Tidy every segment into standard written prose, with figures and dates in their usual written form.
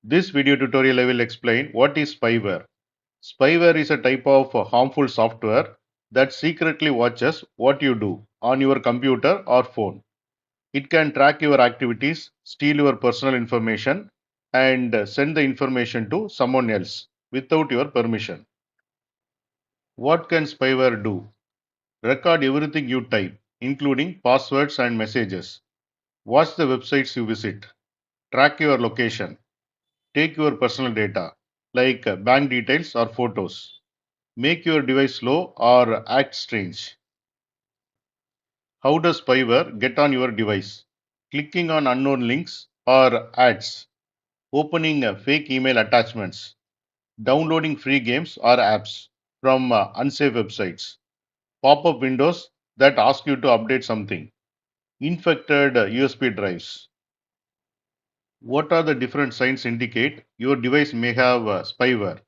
This video tutorial I will explain what is spyware. Spyware is a type of harmful software that secretly watches what you do on your computer or phone. It can track your activities, steal your personal information, and send the information to someone else without your permission. What can spyware do? Record everything you type, including passwords and messages. Watch the websites you visit. Track your location. Take your personal data, like bank details or photos. Make your device slow or act strange. How does spyware get on your device? Clicking on unknown links or ads, opening fake email attachments, downloading free games or apps from unsafe websites, pop up windows that ask you to update something, infected USB drives. What are the different signs indicate your device may have spyware?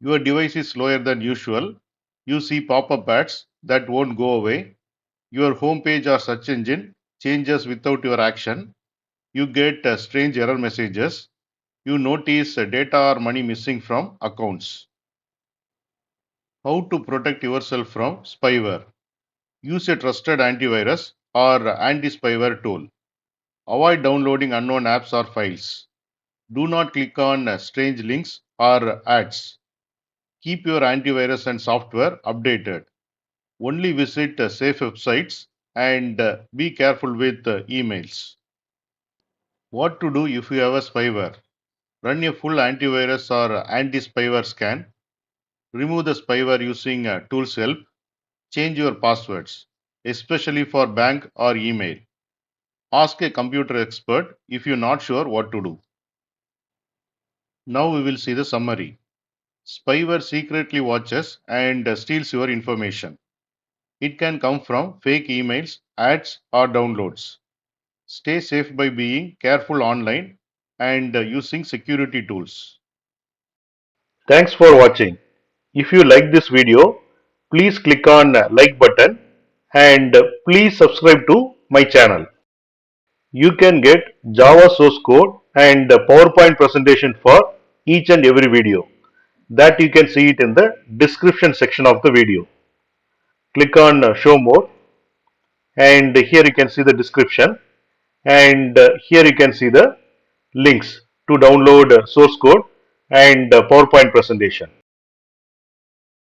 Your device is slower than usual. You see pop up ads that won't go away. Your home page or search engine changes without your action. You get strange error messages. You notice data or money missing from accounts. How to protect yourself from spyware? Use a trusted antivirus or anti-spyware tool. Avoid downloading unknown apps or files. Do not click on strange links or ads. Keep your antivirus and software updated. Only visit safe websites and be careful with emails. What to do if you have a spyware? Run a full antivirus or anti-spyware scan. Remove the spyware using tools help. Change your passwords, especially for bank or email. Ask a computer expert if you're not sure what to do. Now we will see the summary. Spyware secretly watches and steals your information. It can come from fake emails, ads, or downloads. Stay safe by being careful online and using security tools. Thanks for watching. If you like this video, please click on like button and please subscribe to my channel. You can get Java source code and PowerPoint presentation for each and every video. That you can see it in the description section of the video. Click on show more and here you can see the description and here you can see the links to download source code and PowerPoint presentation.